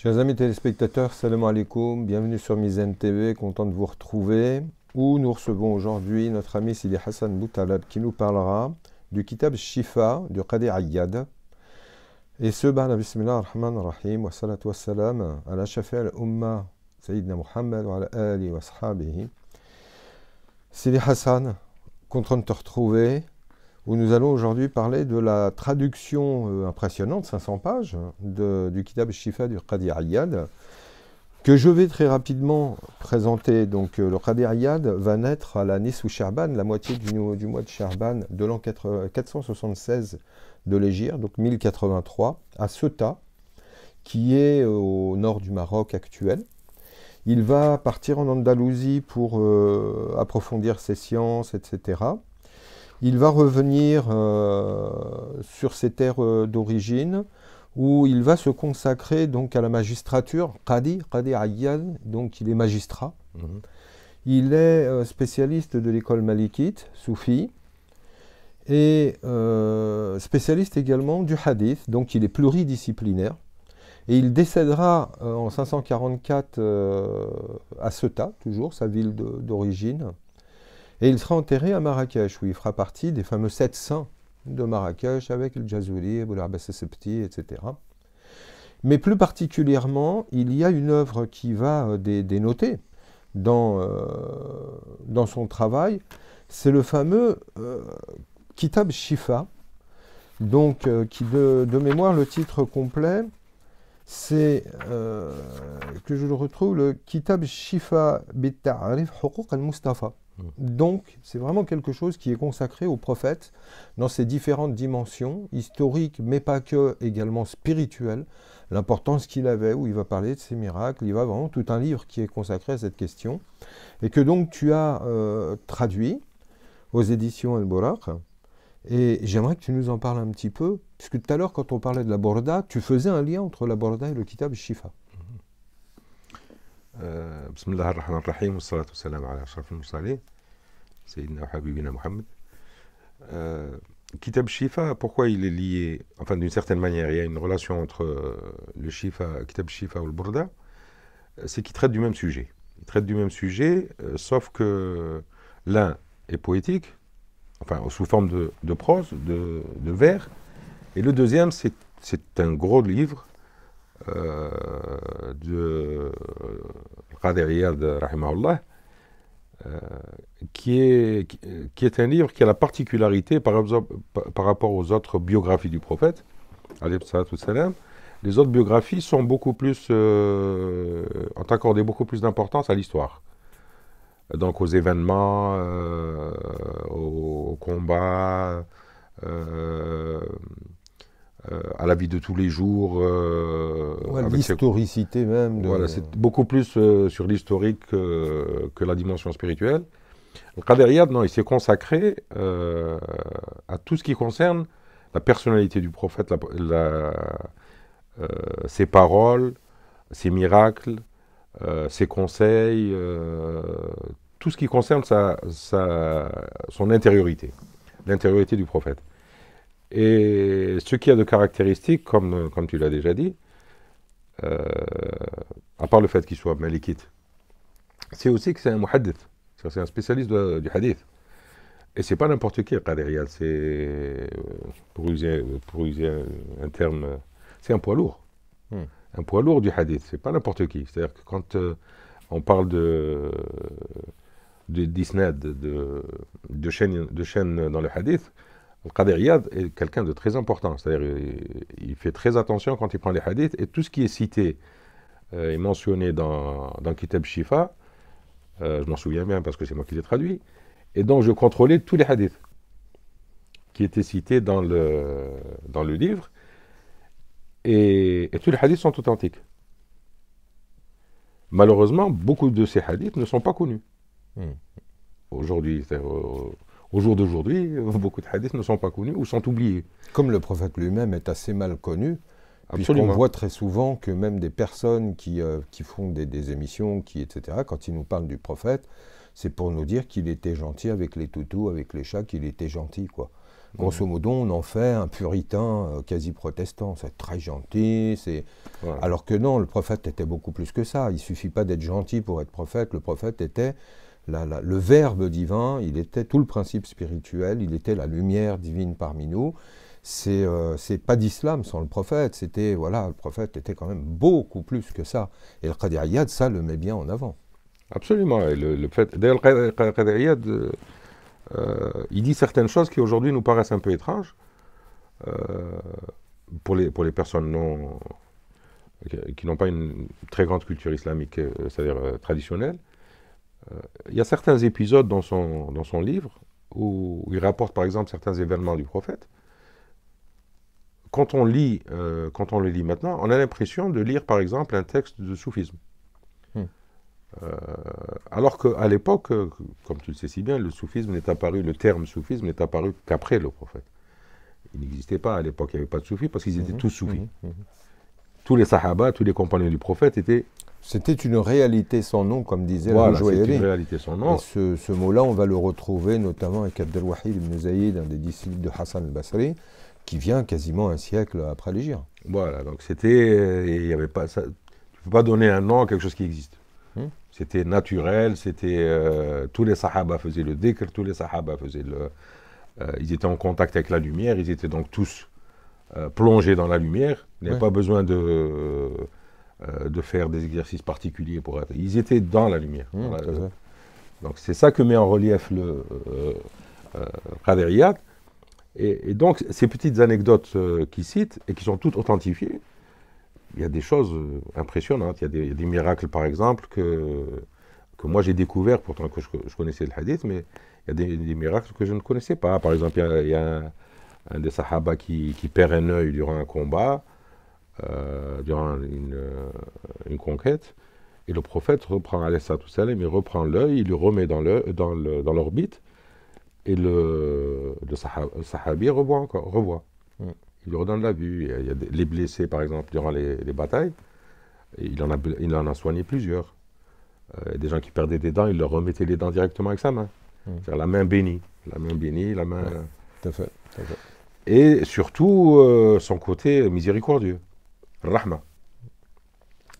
Chers amis téléspectateurs, salam alaikum, bienvenue sur Mizan TV, content de vous retrouver, où nous recevons aujourd'hui notre ami Sidi Hassan Boutalab qui nous parlera du Kitab Shifa du Qadi Ayyad. Et ce, bismillah ar-Rahman ar-Rahim, wa salatu wa salam, ala shafi' al-Umma, Sayyidina Muhammad, wa ala ali wa sahabihi. Sidi Hassan, content de te retrouver, où nous allons aujourd'hui parler de la traduction impressionnante, 500 pages, du Kitab Shifa du Qadi Ayyad, que je vais très rapidement présenter. Donc le Qadi Ayyad va naître à la Nisfu Sha'ban, la moitié du mois de Sha'ban de l'an 476 de l'Hégire, donc 1083, à Ceuta, qui est au nord du Maroc actuel. Il va partir en Andalousie pour approfondir ses sciences, etc. Il va revenir sur ses terres d'origine, où il va se consacrer donc à la magistrature, Qadi Ayyad, donc il est magistrat. Il est spécialiste de l'école malikite, soufi, et spécialiste également du hadith, donc il est pluridisciplinaire. Et il décédera en 544 à Ceuta, toujours, sa ville d'origine. Et il sera enterré à Marrakech, où il fera partie des fameux 7 saints de Marrakech, avec le Jazuli, Abul Abbas as-Sabti, etc. Mais plus particulièrement, il y a une œuvre qui va dénoter dans son travail, c'est le fameux Kitab Shifa, donc qui de mémoire, le titre complet, c'est que je le retrouve, le Kitab Shifa bit-Ta'rif Huquq al-Mustafa. Donc, c'est vraiment quelque chose qui est consacré au prophète dans ses différentes dimensions, historiques, mais pas que, également spirituelles, l'importance qu'il avait, où il va parler de ses miracles, il va vraiment tout un livre qui est consacré à cette question, et que donc tu as traduit aux éditions Al-Buraq, et j'aimerais que tu nous en parles un petit peu, puisque tout à l'heure, quand on parlait de la Borda, tu faisais un lien entre la Borda et le Kitab Shifa. Bismillah ar-Rahman ar-Rahim, wa salatu wa salam ala ashraf al-mursalin, Sayyidina wa Habibina Muhammad. Kitab Shifa, pourquoi il est lié, enfin d'une certaine manière, il y a une relation entre le Shifa, Kitab Shifa ou le Burda, c'est qu'il traite du même sujet. Il traite du même sujet, sauf que l'un est poétique, enfin sous forme de prose, de vers, et le deuxième, c'est un gros livre de Qadi Ayyad, rahimahullah, qui est un livre qui a la particularité par rapport aux autres biographies du prophète, alayhi salatu wassalam. Les autres biographies sont beaucoup plus, ont accordé beaucoup plus d'importance à l'histoire, donc aux événements, aux combats, à la vie de tous les jours. Ouais, l'historicité même. Voilà, c'est beaucoup plus sur l'historique que la dimension spirituelle. Le Qadi Ayyad, non, il s'est consacré à tout ce qui concerne la personnalité du prophète, ses paroles, ses miracles, ses conseils, tout ce qui concerne son intériorité, l'intériorité du prophète. Et ce qui a de caractéristique, comme tu l'as déjà dit, à part le fait qu'il soit malikite, c'est aussi que c'est un muhaddith, c'est un spécialiste du hadith. Et c'est pas n'importe qui, Qadi Ayyad, c'est, pour user un terme, c'est un poids lourd. Un poids lourd du hadith, c'est pas n'importe qui. C'est-à-dire que quand on parle d'isnad, de chaîne dans le hadith, le Qadi Ayyad est quelqu'un de très important, c'est-à-dire il fait très attention quand il prend les hadiths, et tout ce qui est cité et mentionné dans Kitab Shifa, je m'en souviens bien parce que c'est moi qui l'ai traduit, et donc je contrôlais tous les hadiths qui étaient cités dans le livre, et tous les hadiths sont authentiques. Malheureusement, beaucoup de ces hadiths ne sont pas connus. Aujourd'hui, au jour d'aujourd'hui, beaucoup de hadiths ne sont pas connus ou sont oubliés. Comme le prophète lui-même est assez mal connu, puisqu'on voit très souvent que même des personnes qui font des émissions, etc., quand ils nous parlent du prophète, c'est pour nous dire qu'il était gentil avec les toutous, avec les chats, qu'il était gentil, quoi. Grosso modo, on en fait un puritain quasi protestant. C'est très gentil. Voilà. Alors que non, le prophète était beaucoup plus que ça. Il ne suffit pas d'être gentil pour être prophète. Le prophète était le verbe divin, il était tout le principe spirituel, il était la lumière divine parmi nous. C'est pas d'islam sans le prophète. Voilà, le prophète était quand même beaucoup plus que ça. Et le Qadi Iyad, ça le met bien en avant. Absolument. Et le fait, d'ailleurs, le Qadi Iyad, il dit certaines choses qui aujourd'hui nous paraissent un peu étranges pour les personnes qui n'ont pas une très grande culture islamique, c'est-à-dire traditionnelle. Il y a certains épisodes dans son livre où il rapporte par exemple certains événements du prophète. Quand on le lit maintenant, on a l'impression de lire par exemple un texte de soufisme. Alors qu'à l'époque, comme tu le sais si bien, le terme soufisme n'est apparu qu'après le prophète. Il n'existait pas à l'époque, il n'y avait pas de soufis parce qu'ils étaient tous soufis. Tous les sahaba, tous les compagnons du prophète étaient... C'était une réalité sans nom, comme disait voilà, la Joaillier. C'est une réalité sans nom. Et ce mot-là, on va le retrouver notamment avec Abdel Wahid ibn Zayd, un des disciples de Hassan al-Basri, qui vient quasiment un siècle après l'Hégire. Voilà, donc il y avait pas ça. Tu ne peux pas donner un nom à quelque chose qui existe. C'était naturel, tous les sahaba faisaient le dhikr, tous les sahaba faisaient ils étaient en contact avec la lumière, ils étaient donc tous plongés dans la lumière. Il n'y avait pas besoin de faire des exercices particuliers pour être. Ils étaient dans la lumière. Donc c'est ça que met en relief le Qadi Iyad. Et donc ces petites anecdotes qu'il cite et qui sont toutes authentifiées, il y a des choses impressionnantes. Il y a des miracles par exemple que moi j'ai découvert, pourtant que je connaissais le hadith, mais il y a des miracles que je ne connaissais pas. Par exemple, il y a un des sahaba qui perd un œil durant un combat, durant une conquête, et le prophète reprend alayhi salam, il reprend l'œil, il le remet dans l'orbite, et le sahabi revoit. Il lui redonne la vue. Il y a les blessés, par exemple, durant les batailles, et il en a soigné plusieurs. Des gens qui perdaient des dents, il leur remettait les dents directement avec sa main. C'est-à-dire la main bénie. La main... Tout à fait. Et surtout, son côté miséricordieux. Rahma.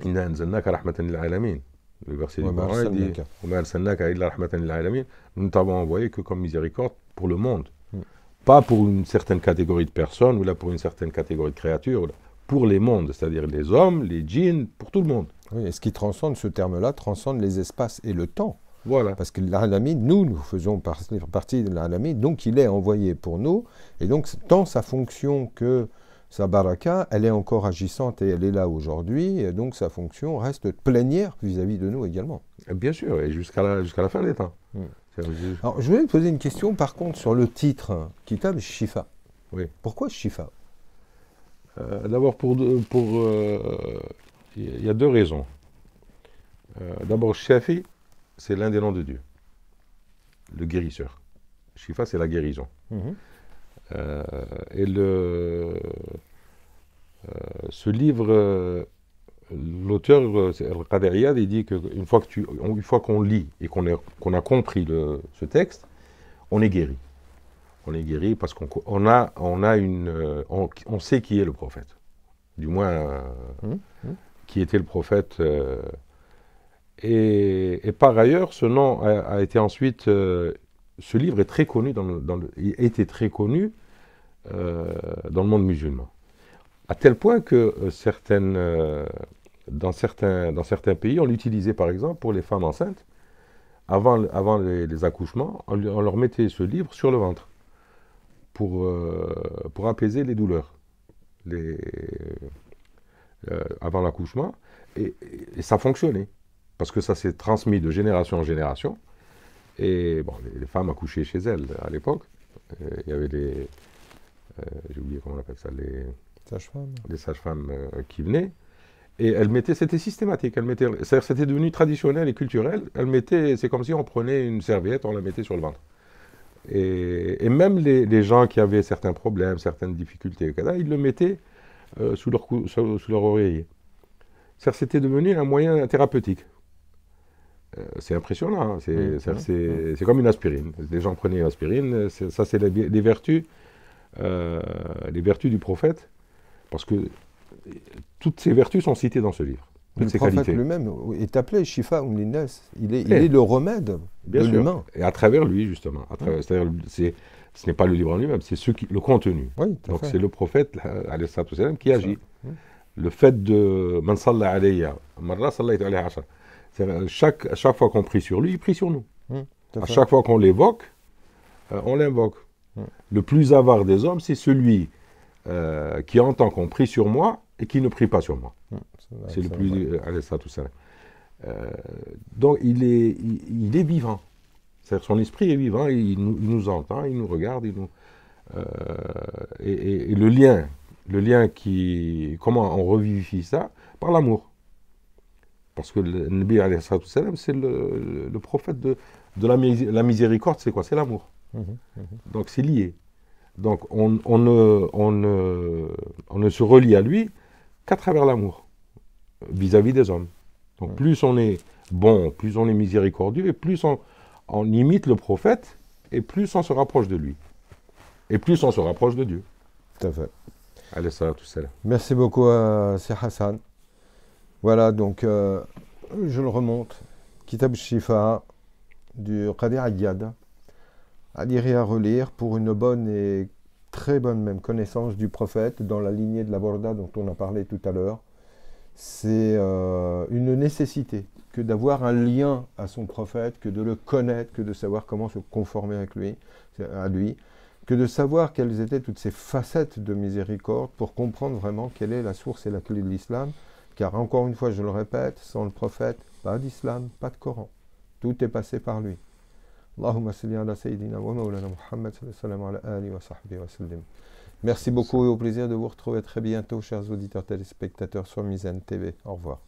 Inna anzalnaka rahmatan lil alamin. Le verset du Coran dit Wa ma arsalnaka illa rahmatan lil alamin. Nous ne t'avons envoyé que comme miséricorde pour le monde. Pas pour une certaine catégorie de personnes, ou là pour une certaine catégorie de créatures, pour les mondes, c'est-à-dire les hommes, les djinns, pour tout le monde. Oui, et ce qui transcende, ce terme-là, transcende les espaces et le temps. Voilà. Parce que l'Alamin, nous faisons partie de l'Alamin, donc il est envoyé pour nous, et donc tant sa fonction que sa baraka, elle est encore agissante et elle est là aujourd'hui, et donc sa fonction reste plénière vis-à-vis de nous également. Bien sûr, et jusqu'à la fin des temps. Alors, je voulais te poser une question par contre sur le titre, Kitab Shifa. Oui. Pourquoi Shifa? D'abord, il y a deux raisons. D'abord, Shafi, c'est l'un des noms de Dieu, le guérisseur. Shifa, c'est la guérison. Et ce livre, l'auteur, le Qadi Iyad, il dit qu'une fois qu'on lit et qu'on a compris ce texte, on est guéri. On est guéri parce qu'on sait qui est le prophète. Du moins, qui était le prophète. Et par ailleurs, ce nom a été ensuite... ce livre est très connu a été très connu dans le monde musulman. À tel point que dans certains pays, on l'utilisait par exemple pour les femmes enceintes. Avant les accouchements, on leur mettait ce livre sur le ventre pour apaiser les douleurs avant l'accouchement. Et ça fonctionnait, parce que ça s'est transmis de génération en génération. Et bon, les femmes accouchaient chez elles à l'époque. Il y avait j'ai oublié comment on appelle ça, les sages-femmes qui venaient. Et elles mettaient, c'était systématique. C'est-à-dire c'était devenu traditionnel et culturel. C'est comme si on prenait une serviette, on la mettait sur le ventre. Et même les gens qui avaient certains problèmes, certaines difficultés, ils le mettaient sous leur oreiller. C'est-à-dire c'était devenu un moyen thérapeutique. C'est impressionnant, hein. C'est comme une aspirine. Les gens prenaient une aspirine, ça c'est les vertus les vertus du prophète, parce que toutes ces vertus sont citées dans ce livre. Le Toutes ces prophète qualités. lui-même est appelé Shifa Linnas. Il Eh, est le remède Bien de sûr. l'humain. Et à travers lui, justement. C'est-à-dire, ce n'est pas le livre en lui-même, c'est le contenu. Oui, tout à Donc fait. c'est le prophète, alayhi salatu wassalam, qui agit. Mm. Le fait de Man salla alayya, marra sallaytu alayhi ashar. C'est-à-dire, à chaque fois qu'on prie sur lui, il prie sur nous. Tout à À fait. chaque fois qu'on l'évoque, on l'invoque. Mm. Le plus avare des hommes, c'est celui qui entend qu'on prie sur moi et qui ne prie pas sur moi. C'est le vrai. plus... alayhi salatu wassalam. Donc il est vivant. C'est-à-dire son esprit est vivant, il nous entend, il nous regarde, et le lien qui... Comment on revivifie ça? Par l'amour. Parce que le Nabi alayhi salatu wassalam, c'est le prophète de la miséricorde, c'est quoi? C'est l'amour. Donc c'est lié. Donc on ne se relie à lui qu'à travers l'amour vis-à-vis des hommes. Donc plus on est bon, plus on est miséricordieux, et plus on imite le prophète, et plus on se rapproche de lui. Et plus on se rapproche de Dieu. Tout à fait. Alayhi salatu wassalam. Merci beaucoup à Sir Hassan. Voilà, donc je le remonte. Kitab Shifa du Qadi Ayyad. À lire et à relire pour une bonne et très bonne même connaissance du prophète dans la lignée de la Borda dont on a parlé tout à l'heure. C'est une nécessité que d'avoir un lien à son prophète, que de le connaître, que de savoir comment se conformer à lui, que de savoir quelles étaient toutes ces facettes de miséricorde pour comprendre vraiment quelle est la source et la clé de l'islam. Car encore une fois, je le répète, sans le prophète, pas d'islam, pas de Coran. Tout est passé par lui. Allahumma salli ala Sayyidina wa Mawlana Muhammad sallallahu ala alihi wa sahbihi wa sallim. Merci beaucoup et au plaisir de vous retrouver très bientôt, chers auditeurs téléspectateurs sur Mizan TV. Au revoir.